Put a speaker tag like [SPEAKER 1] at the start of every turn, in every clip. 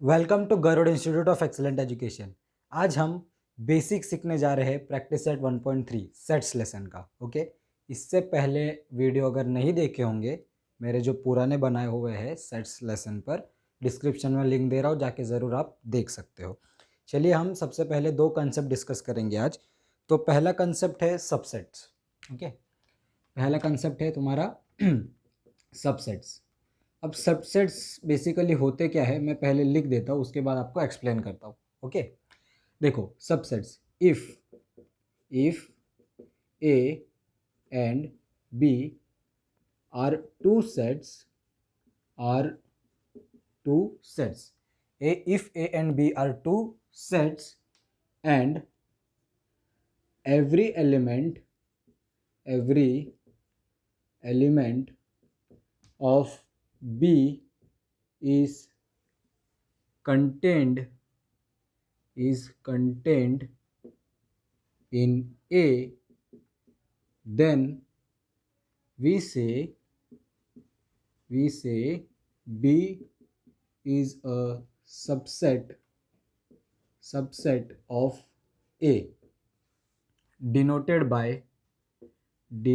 [SPEAKER 1] Welcome to Garud institute of excellent education. आज हम basic सीखने जा रहे हैं प्रैक्टिस सेट 1.3 सेट्स लेसन का। ओके, इससे पहले वीडियो अगर नहीं देखे होंगे, मेरे जो पुराने बनाए हुए हैं सेट्स लेसन पर डिस्क्रिप्शन में लिंक दे रहा हूँ, जाके ज़रूर आप देख सकते हो। चलिए हम सबसे पहले दो कंसेप्ट डिस्कस करेंगे आज। तो पहला कंसेप्ट है सबसेट्स। ओके, पहला कंसेप्ट है तुम्हारा सबसेट्स। अब सबसेट्स बेसिकली होते क्या है, मैं पहले लिख देता हूँ, उसके बाद आपको एक्सप्लेन करता हूँ। ओके, देखो subsets, if A and B are two sets if A and B are two sets and every element of B is contained in A, then we say B is a subset of A, denoted by B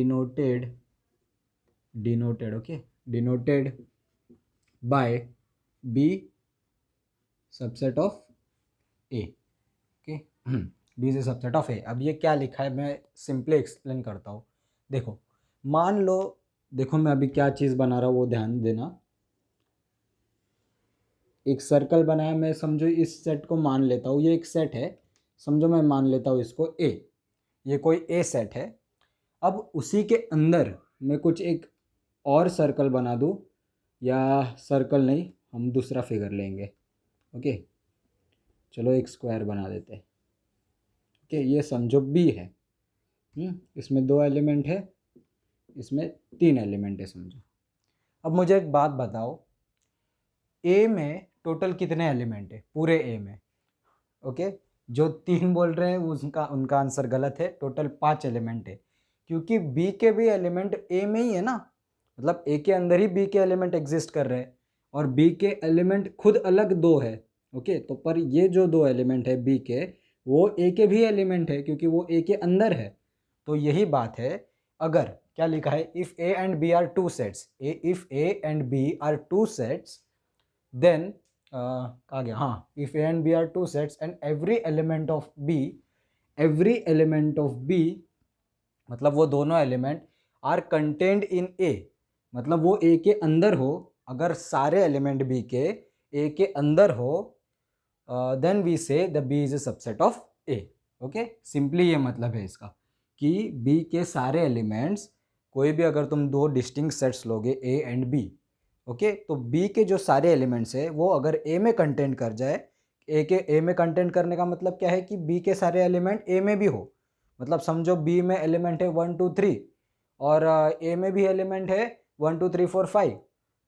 [SPEAKER 1] subset of A। Okay, B is a subset of A. अब ये क्या लिखा है मैं simply explain करता हूँ। देखो, मान लो, देखो मैं अभी क्या चीज़ बना रहा हूँ वो ध्यान देना। एक सर्कल बनाया मैं, समझो इस सेट को मान लेता हूँ, ये एक सेट है, समझो मैं मान लेता हूँ इसको ए, ये कोई ए सेट है। अब उसी के अंदर मैं कुछ एक और सर्कल बना दूँ, या सर्कल नहीं, हम दूसरा फिगर लेंगे। ओके, चलो एक स्क्वायर बना देते हैं। ओके, ये समझो बी है। इसमें 2 एलिमेंट है, इसमें 3 एलिमेंट है समझो। अब मुझे एक बात बताओ, ए में टोटल कितने एलिमेंट है पूरे ए में? ओके, जो 3 बोल रहे हैं उनका आंसर गलत है, टोटल 5 एलिमेंट है, क्योंकि बी के भी एलिमेंट ए में ही है ना। मतलब ए के अंदर ही बी के एलिमेंट एग्जिस्ट कर रहे हैं, और बी के एलिमेंट खुद अलग 2 है। ओके, तो पर ये जो 2 एलिमेंट है बी के, वो ए के भी एलिमेंट है, क्योंकि वो ए के अंदर है। तो यही बात है। अगर क्या लिखा है, if A and B are two sets, if A and B are two sets, then कहा गया, हाँ, if A and B are two sets and every element of B, मतलब वो दोनों element are contained in A, मतलब वो ए के अंदर हो। अगर सारे एलिमेंट बी के ए के अंदर हो, then we say the B is a subset of A. Okay, simply ये मतलब है इसका कि बी के सारे एलिमेंट्स, कोई भी अगर तुम 2 डिस्टिंक्ट सेट्स लोगे ए एंड बी, ओके, तो बी के जो सारे एलिमेंट्स है वो अगर ए में कंटेंट कर जाए, ए में कंटेंट करने का मतलब क्या है कि बी के सारे एलिमेंट ए में भी हो। मतलब समझो बी में एलिमेंट है 1 2 3, और ए में भी एलिमेंट है 1 2 3 4 5,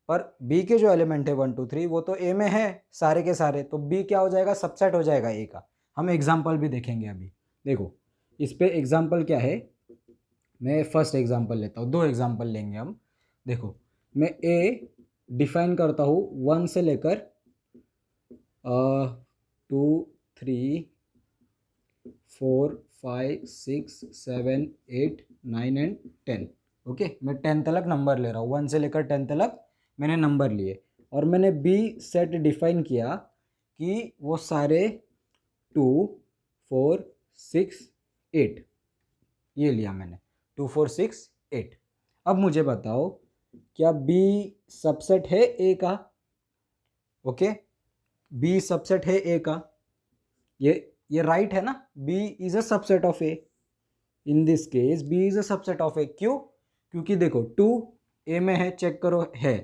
[SPEAKER 1] पर बी के जो एलिमेंट है 1 2 3 वो तो ए में है सारे के सारे, तो बी क्या हो जाएगा, सबसेट हो जाएगा ए का। हम एग्जाम्पल भी देखेंगे अभी। देखो इस पे एग्जाम्पल क्या है, मैं फर्स्ट एग्जाम्पल लेता हूँ, 2 एग्जाम्पल लेंगे हम। देखो, मैं ए डिफाइन करता हूँ 1 से लेकर 2 3 4 5 6 7 8 9 एंड 10। ओके, मैं 10 तक नंबर ले रहा हूँ, 1 से लेकर 10 तक मैंने नंबर लिए, और मैंने बी सेट डिफाइन किया कि वो सारे 2 4 6 8, ये लिया मैंने 2 4 6 8। अब मुझे बताओ, क्या बी सबसेट है ए का? ओके, बी सबसेट है ए का, ये राइट है ना, B is a subset of A. In this case B is a subset of A. क्यों? क्योंकि देखो 2 ए में है, चेक करो है,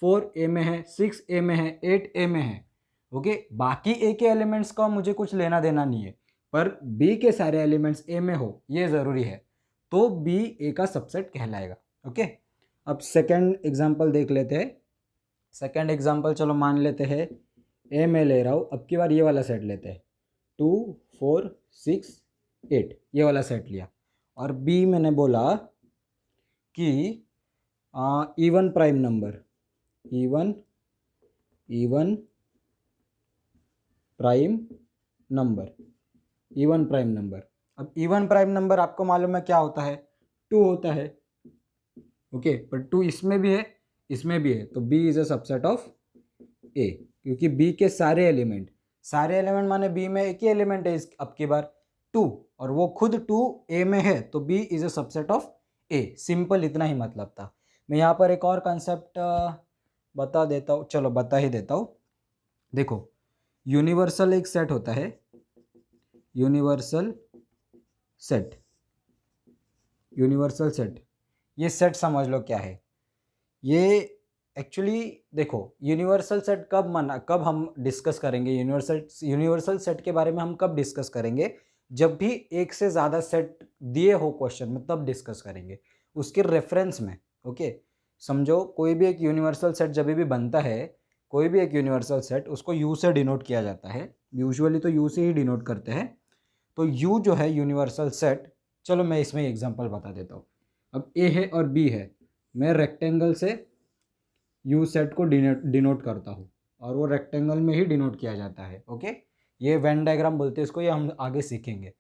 [SPEAKER 1] 4 ए में है, 6 ए में है, 8 ए में है। ओके, बाकी ए के एलिमेंट्स का मुझे कुछ लेना देना नहीं है, पर बी के सारे एलिमेंट्स ए में हो ये ज़रूरी है, तो बी ए का सबसेट कहलाएगा। ओके, अब सेकंड एग्जांपल देख लेते हैं। सेकंड एग्जांपल चलो मान लेते हैं, ए में ले रहा हूँ, अब की बार ये वाला सेट लेते हैं, 2 4 6 8, ये वाला सेट लिया। और बी मैंने बोला कि even prime number, even prime number, even prime number. अब इवन प्राइम नंबर आपको मालूम है क्या होता है, 2 होता है। ओके, पर 2 इसमें भी है, इसमें भी है, तो B is a subset of A, क्योंकि बी के सारे एलिमेंट माने बी में एक ही एलिमेंट है, इस अब की बार 2, और वो खुद 2 ए में है, तो B is a subset of A. Simple इतना ही मतलब था। मैं यहाँ पर एक और कंसेप्ट बता देता हूँ, चलो बता ही देता हूँ। देखो, यूनिवर्सल एक सेट होता है, यूनिवर्सल सेट, यूनिवर्सल सेट, ये सेट समझ लो क्या है। ये एक्चुअली देखो, यूनिवर्सल सेट कब हम डिस्कस करेंगे, यूनिवर्सल सेट के बारे में हम कब डिस्कस करेंगे, जब भी एक से ज़्यादा सेट दिए हो क्वेश्चन में, तब डिस्कस करेंगे उसके रेफरेंस में। ओके, समझो कोई भी एक यूनिवर्सल सेट जब भी बनता है, कोई भी एक यूनिवर्सल सेट, उसको यू से डिनोट किया जाता है, यूजुअली तो यू से ही डिनोट करते हैं। तो यू जो है यूनिवर्सल सेट, चलो मैं इसमें एग्जांपल बता देता हूँ। अब ए है और बी है, मैं रेक्टेंगल से यू सेट को डिनोट करता हूँ, और वो रेक्टेंगल में ही डिनोट किया जाता है। ओके, ये वेन डायग्राम बोलते हैं इसको, ये हम आगे सीखेंगे।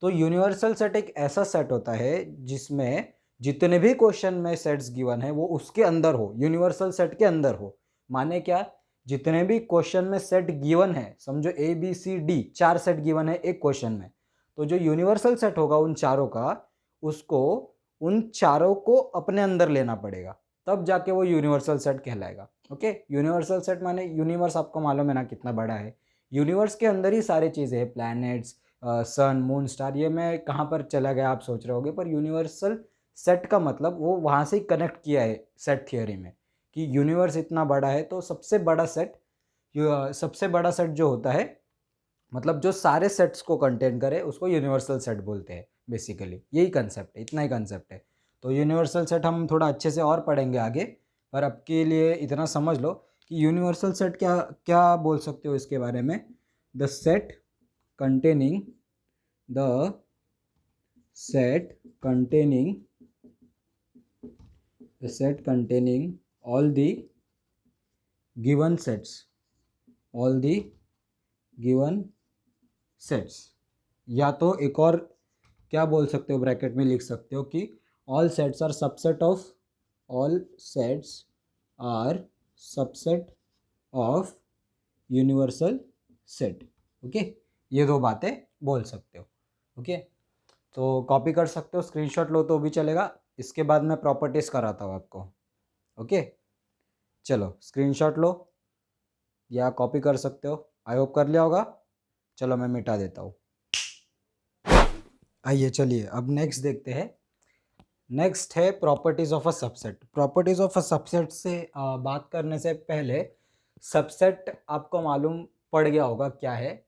[SPEAKER 1] तो यूनिवर्सल सेट एक ऐसा सेट होता है जिसमें जितने भी क्वेश्चन में सेट्स गिवन है वो उसके अंदर हो, यूनिवर्सल सेट के अंदर हो। माने क्या, जितने भी क्वेश्चन में सेट गिवन है, समझो A B C D 4 set given है एक क्वेश्चन में, तो जो यूनिवर्सल सेट होगा उन चारों का, उसको उन चारों को अपने अंदर लेना पड़ेगा, तब जाके वो यूनिवर्सल सेट कहलाएगा। ओके, यूनिवर्सल सेट माने यूनिवर्स आपको मालूम है ना कितना बड़ा है, यूनिवर्स के अंदर ही सारी चीज़ें हैं, प्लैनेट्स, सन, मून, स्टार। ये मैं कहाँ पर चला गया आप सोच रहे होगे, पर यूनिवर्सल सेट का मतलब वो वहाँ से ही कनेक्ट किया है सेट थियोरी में, कि यूनिवर्स इतना बड़ा है तो सबसे बड़ा सेट जो होता है, मतलब जो सारे सेट्स को कंटेन करे, उसको यूनिवर्सल सेट बोलते हैं। बेसिकली यही कंसेप्ट है, इतना ही कंसेप्ट है। तो यूनिवर्सल सेट हम थोड़ा अच्छे से और पढ़ेंगे आगे, पर अब के लिए इतना समझ लो कि यूनिवर्सल सेट क्या क्या बोल सकते हो इसके बारे में। The set containing the set containing all the given sets, या तो एक और क्या बोल सकते हो, ब्रैकेट में लिख सकते हो कि all sets are subset of universal set. Okay, ये 2 बातें बोल सकते हो। ओके, तो कॉपी कर सकते हो, स्क्रीनशॉट लो तो भी चलेगा। इसके बाद मैं प्रॉपर्टीज कराता हूँ आपको। ओके, चलो स्क्रीनशॉट लो या कॉपी कर सकते हो, आई होप कर लिया होगा। चलो मैं मिटा देता हूँ। आइए चलिए अब नेक्स्ट देखते हैं। नेक्स्ट है properties of a subset. Properties of a subset से बात करने से पहले, सबसेट आपको मालूम पड़ गया होगा क्या है।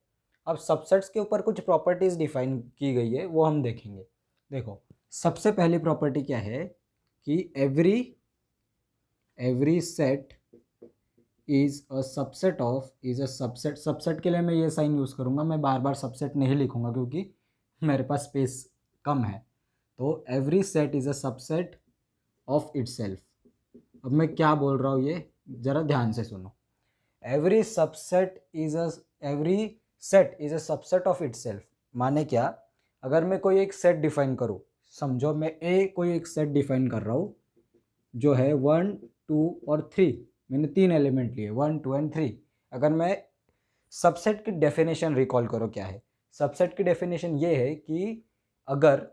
[SPEAKER 1] अब सबसेट्स के ऊपर कुछ प्रॉपर्टीज डिफाइन की गई है, वो हम देखेंगे। देखो, सबसे पहली प्रॉपर्टी क्या है कि every set is a subset. Subset के लिए मैं ये साइन यूज़ करूँगा, मैं बार बार सबसेट नहीं लिखूँगा क्योंकि मेरे पास स्पेस कम है। तो every set is a subset of itself. अब मैं क्या बोल रहा हूँ ये ज़रा ध्यान से सुनो। Every set is a subset of itself माने क्या, अगर मैं कोई एक सेट डिफाइन करूँ, समझो मैं कोई एक सेट डिफाइन कर रहा हूँ जो है 1 2 और 3, मैंने 3 एलिमेंट लिए 1 2 एंड 3। अगर मैं सबसेट की डेफिनेशन रिकॉल करो क्या है, सबसेट की डेफिनेशन ये है कि अगर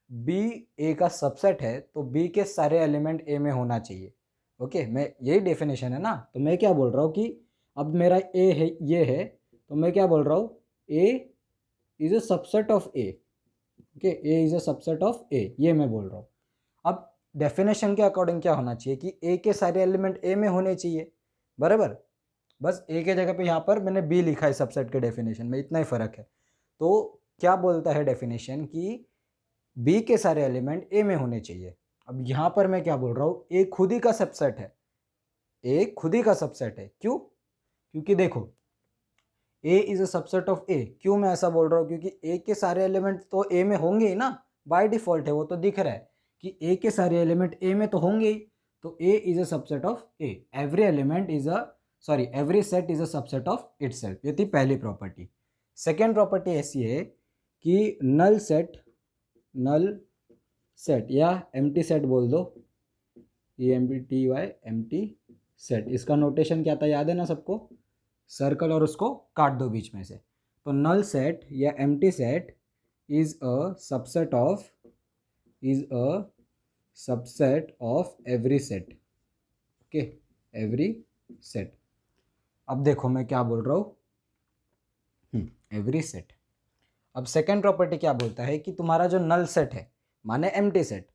[SPEAKER 1] बी ए का सबसेट है तो बी के सारे एलिमेंट ए में होना चाहिए। ओके, मैं यही डेफिनेशन है ना। तो मैं क्या बोल रहा हूँ कि अब मेरा ए है, ये है, तो मैं क्या बोल रहा हूँ, A is a subset of A. Okay, A is a subset of A, ये मैं बोल रहा हूँ। अब डेफिनेशन के अकॉर्डिंग क्या होना चाहिए कि ए के सारे एलिमेंट ए में होने चाहिए, बराबर। बस ए के जगह पे यहाँ पर मैंने बी लिखा है सबसेट के डेफिनेशन में, इतना ही फर्क है। तो क्या बोलता है डेफिनेशन कि बी के सारे एलिमेंट ए में होने चाहिए। अब यहाँ पर मैं क्या बोल रहा हूँ, ए खुद ही का सबसेट है, ए खुद ही का सबसेट है। क्यों? क्योंकि देखो, ए is a subset of A. क्यों मैं ऐसा बोल रहा हूँ? क्योंकि ए के सारे एलिमेंट तो ए में होंगे ही ना, बाय डिफॉल्ट है, वो तो दिख रहा है कि ए के सारे एलिमेंट ए में तो होंगे ही। तो A is a subset of A, every element is a sorry every set is a subset of itself. ये थी पहली प्रॉपर्टी। सेकेंड प्रॉपर्टी ऐसी है कि नल सेट या एम्प्टी सेट बोल दो, EMPTY एम्प्टी सेट, इसका नोटेशन क्या था याद है ना सबको, सर्कल और उसको काट दो बीच में से। तो नल सेट या empty set is a subset of every set. Okay, every set. अब देखो मैं क्या बोल रहा हूँ, एवरी सेट। अब सेकेंड प्रॉपर्टी क्या बोलता है कि तुम्हारा जो नल सेट है माने एम्प्टी सेट,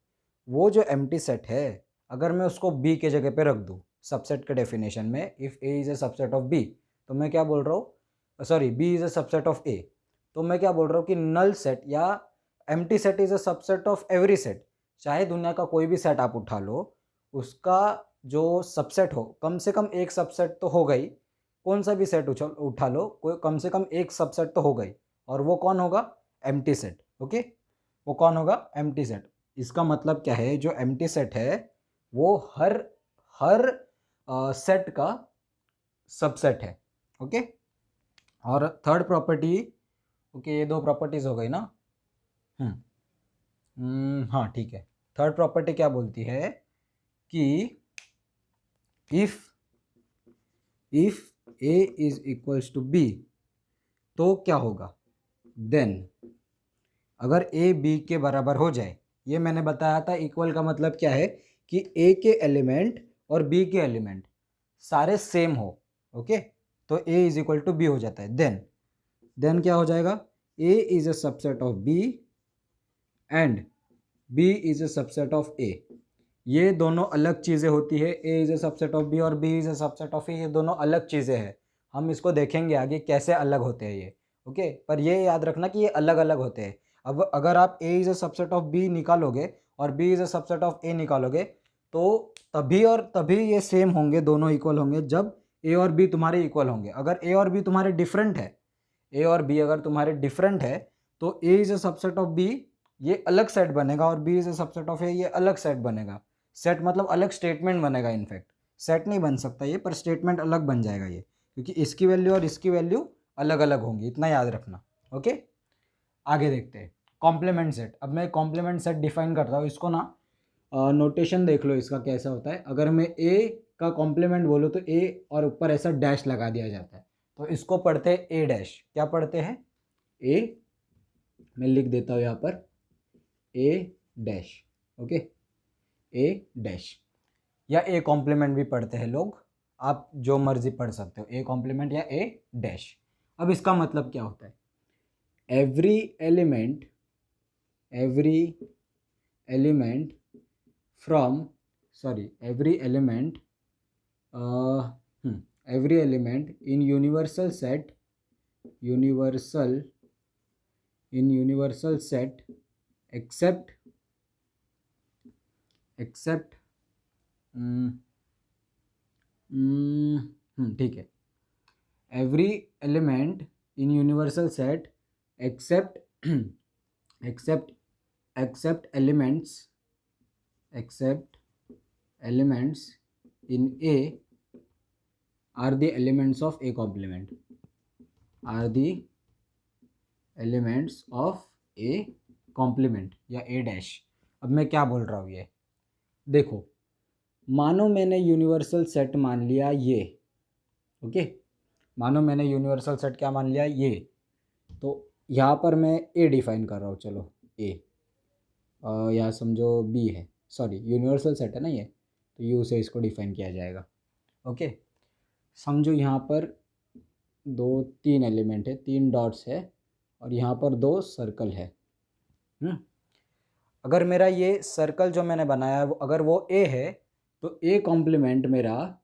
[SPEAKER 1] वो जो एम्प्टी सेट है अगर मैं उसको बी के जगह पे रख दूँ सबसेट के डेफिनेशन में, if A is a subset of B, तो मैं क्या बोल रहा हूँ, sorry B is a subset of A, तो मैं क्या बोल रहा हूँ कि नल सेट या empty set is a subset of every set. चाहे दुनिया का कोई भी सेट आप उठा लो, उसका जो सबसेट हो, कम से कम एक सबसेट तो होगा ही। कौन सा भी सेट उठा लो, कोई कम से कम एक सबसेट तो होगा ही, और वो कौन होगा, एम्प्टी सेट। ओके, वो कौन होगा, एम्प्टी सेट। इसका मतलब क्या है, जो एम्प्टी सेट है वो हर सेट का सबसेट है। ओके, और थर्ड प्रॉपर्टी, ओके ये दो प्रॉपर्टीज हो गई ना। हाँ ठीक है। थर्ड प्रॉपर्टी क्या बोलती है कि if A is equals to B, तो क्या होगा, देन अगर ए बी के बराबर हो जाए, ये मैंने बताया था इक्वल का मतलब क्या है कि ए के एलिमेंट और बी के एलिमेंट सारे सेम हो। ओके, तो A is equal to B हो जाता है। देन क्या हो जाएगा, A is a subset of B and B is a subset of A. ये दोनों अलग चीज़ें होती है, A is a subset of B और B is a subset of A, ये दोनों अलग चीज़ें हैं। हम इसको देखेंगे आगे कैसे अलग होते हैं ये। ओके, पर ये याद रखना कि ये अलग अलग होते हैं। अब अगर आप A is a subset of B निकालोगे और B is a subset of A निकालोगे, तो तभी और तभी ये सेम होंगे, दोनों इक्वल होंगे, जब ए और बी तुम्हारे इक्वल होंगे। अगर ए और बी तुम्हारे डिफरेंट है, ए और बी अगर तुम्हारे डिफरेंट है, तो A is a subset of B ये अलग सेट बनेगा और B is a subset of A ये अलग सेट बनेगा। सेट मतलब अलग स्टेटमेंट बनेगा, इनफैक्ट सेट नहीं बन सकता ये, पर स्टेटमेंट अलग बन जाएगा ये, क्योंकि इसकी वैल्यू और इसकी वैल्यू अलग अलग होंगी, इतना याद रखना। ओके, आगे देखते हैं कॉम्प्लीमेंट सेट। अब मैं कॉम्प्लीमेंट सेट डिफाइन करता हूँ इसको ना, नोटेशन देख लो इसका कैसा होता है। अगर मैं ए का कॉम्प्लीमेंट बोलूँ तो ए और ऊपर ऐसा डैश लगा दिया जाता है, तो इसको पढ़ते हैं ए डैश। क्या पढ़ते हैं, ए, मैं लिख देता हूँ यहाँ पर ए डैश। ओके, ए डैश, या ए कॉम्प्लीमेंट भी पढ़ते हैं लोग, आप जो मर्जी पढ़ सकते हो, ए कॉम्प्लीमेंट या ए डैश। अब इसका मतलब क्या होता है, every element from every element in universal set except ठीक है, every element in universal set except elements in A are the elements of A complement, या ए डैश। अब मैं क्या बोल रहा हूँ, ये देखो, मानो मैंने यूनिवर्सल सेट मान लिया ये। ओके, मानो मैंने यूनिवर्सल सेट क्या मान लिया, ये, तो यहाँ पर मैं ए डिफाइन कर रहा हूँ, चलो ए, या समझो बी है, सॉरी यूनिवर्सल सेट है ना ये, तो यू से इसको डिफाइन किया जाएगा। ओके, समझो यहाँ पर दो तीन एलिमेंट है, तीन डॉट्स है, और यहाँ पर दो सर्कल है। अगर मेरा ये सर्कल जो मैंने बनाया अगर वो ए है, तो ए कॉम्प्लीमेंट मेरा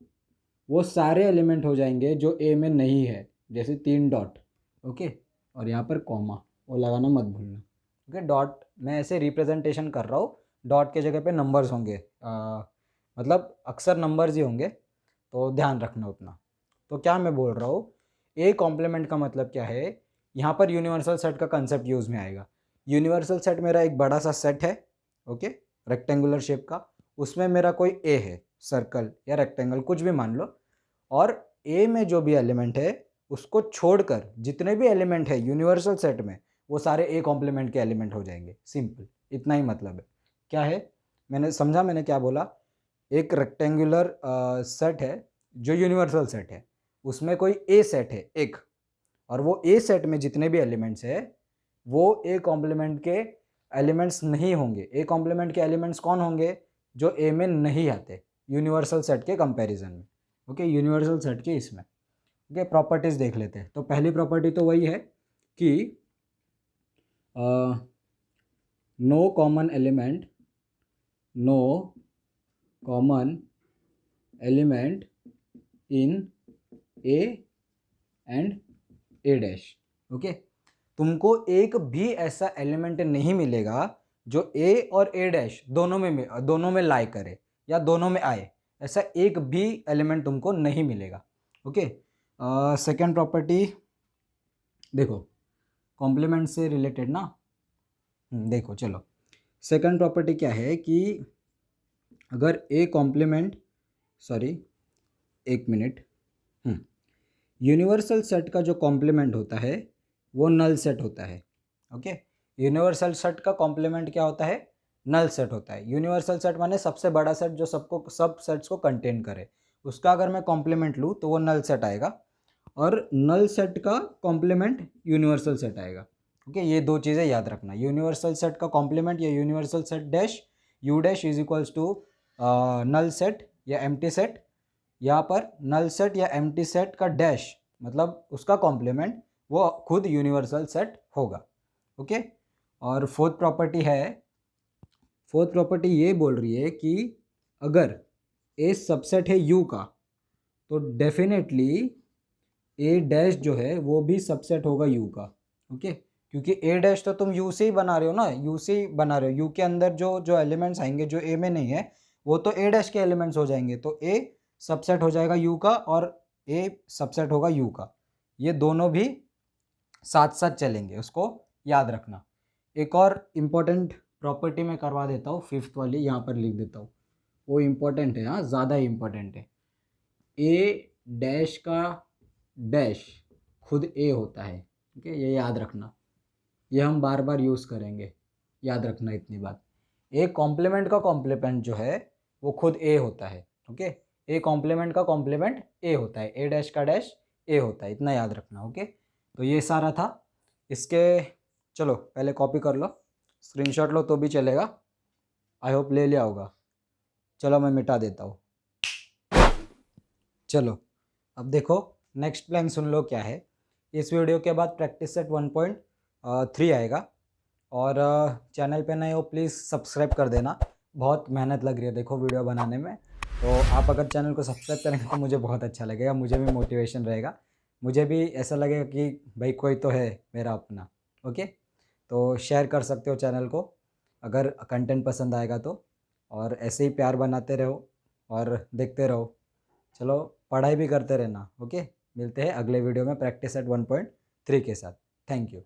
[SPEAKER 1] वो सारे एलिमेंट हो जाएंगे जो ए में नहीं है, जैसे तीन डॉट। ओके, और यहाँ पर कॉमा वो लगाना मत भूलना। ओके, डॉट मैं ऐसे रिप्रेजेंटेशन कर रहा हूँ, डॉट के जगह पे नंबर्स होंगे, मतलब अक्सर नंबर्स ही होंगे, तो ध्यान रखना उतना। तो क्या मैं बोल रहा हूँ, ए कॉम्प्लीमेंट का मतलब क्या है, यहाँ पर यूनिवर्सल सेट का कंसेप्ट यूज़ में आएगा। यूनिवर्सल सेट मेरा एक बड़ा सा सेट है, ओके, रेक्टेंगुलर शेप का, उसमें मेरा कोई ए है, सर्कल या रेक्टेंगल कुछ भी मान लो, और ए में जो भी एलिमेंट है उसको छोड़कर जितने भी एलिमेंट है यूनिवर्सल सेट में वो सारे ए कॉम्प्लीमेंट के एलिमेंट हो जाएंगे। सिंपल, इतना ही मतलब है। क्या है, मैंने समझा मैंने क्या बोला? एक रेक्टेंगुलर सेट है जो यूनिवर्सल सेट है, उसमें कोई ए सेट है एक, और वो ए सेट में जितने भी एलिमेंट्स है वो ए कॉम्प्लीमेंट के एलिमेंट्स नहीं होंगे। ए कॉम्प्लीमेंट के एलिमेंट्स कौन होंगे? जो ए में नहीं आते यूनिवर्सल सेट के कंपैरिजन में। ओके, यूनिवर्सल सेट के इसमें। ओके, प्रॉपर्टीज देख लेते हैं। तो पहली प्रॉपर्टी तो वही है कि no common element in A and A dash. Okay, तुमको एक भी ऐसा एलिमेंट नहीं मिलेगा जो ए और ए डैश दोनों में लाई करे या दोनों में आए, ऐसा एक भी एलिमेंट तुमको नहीं मिलेगा। ओके, सेकेंड प्रॉपर्टी देखो, कॉम्प्लीमेंट से रिलेटेड ना। देखो चलो, सेकेंड प्रॉपर्टी क्या है कि अगर ए कॉम्प्लीमेंट, सॉरी एक मिनट, यूनिवर्सल सेट का जो कॉम्प्लीमेंट होता है वो नल सेट होता है। ओके, यूनिवर्सल सेट का कॉम्प्लीमेंट क्या होता है? नल सेट होता है। यूनिवर्सल सेट माने सबसे बड़ा सेट जो सब सेट्स को कंटेन करे, उसका अगर मैं कॉम्प्लीमेंट लूँ तो वो नल सेट आएगा, और नल सेट का कॉम्प्लीमेंट यूनिवर्सल सेट आएगा। ओके, ये दो चीज़ें याद रखना। यूनिवर्सल सेट का कॉम्प्लीमेंट या universal set dash U dash is equals to null set या एम्प्टी सेट। यहाँ पर नल सेट या एम्प्टी सेट का डैश मतलब उसका कॉम्प्लीमेंट वो खुद यूनिवर्सल सेट होगा। ओके, और फोर्थ प्रॉपर्टी ये बोल रही है कि अगर ए सबसेट है यू का तो डेफिनेटली ए डैश जो है वो भी सबसेट होगा यू का। ओके, क्योंकि ए डैश तो तुम यू से ही बना रहे हो ना, यू से ही बना रहे हो। यू के अंदर जो जो एलिमेंट्स आएंगे जो ए में नहीं है वो तो ए डैश के एलिमेंट्स हो जाएंगे, तो ए सबसेट हो जाएगा यू का और ए सबसेट होगा यू का। ये दोनों भी साथ साथ चलेंगे, उसको याद रखना। एक और इम्पोर्टेंट प्रॉपर्टी मैं करवा देता हूँ, फिफ्थ वाली यहाँ पर लिख देता हूँ, वो इम्पोर्टेंट है, हाँ ज़्यादा इम्पोर्टेंट है। ए डैश का डैश खुद ए होता है। ठीक है, ये याद रखना, ये हम बार बार यूज़ करेंगे, याद रखना इतनी बात। ए कॉम्प्लीमेंट का कॉम्प्लीमेंट जो है वो खुद ए होता है। ओके, ए कॉम्प्लीमेंट का कॉम्प्लीमेंट ए होता है, ए डैश का डैश ए होता है, इतना याद रखना। ओके, तो ये सारा था इसके। चलो पहले कॉपी कर लो, स्क्रीनशॉट लो तो भी चलेगा, आई होप ले लिया होगा। चलो मैं मिटा देता हूँ। चलो अब देखो नेक्स्ट प्लान सुन लो क्या है। इस वीडियो के बाद प्रैक्टिस सेट 1.3 आएगा, और चैनल पे नए हो प्लीज़ सब्सक्राइब कर देना। बहुत मेहनत लग रही है देखो वीडियो बनाने में, तो आप अगर चैनल को सब्सक्राइब करेंगे तो मुझे बहुत अच्छा लगेगा, मुझे भी मोटिवेशन रहेगा, मुझे भी ऐसा लगेगा कि भाई कोई तो है मेरा अपना। ओके, तो शेयर कर सकते हो चैनल को अगर कंटेंट पसंद आएगा तो, और ऐसे ही प्यार बनाते रहो और देखते रहो। चलो पढ़ाई भी करते रहना। ओके, मिलते हैं अगले वीडियो में प्रैक्टिस सेट 1.3 के साथ। Thank you.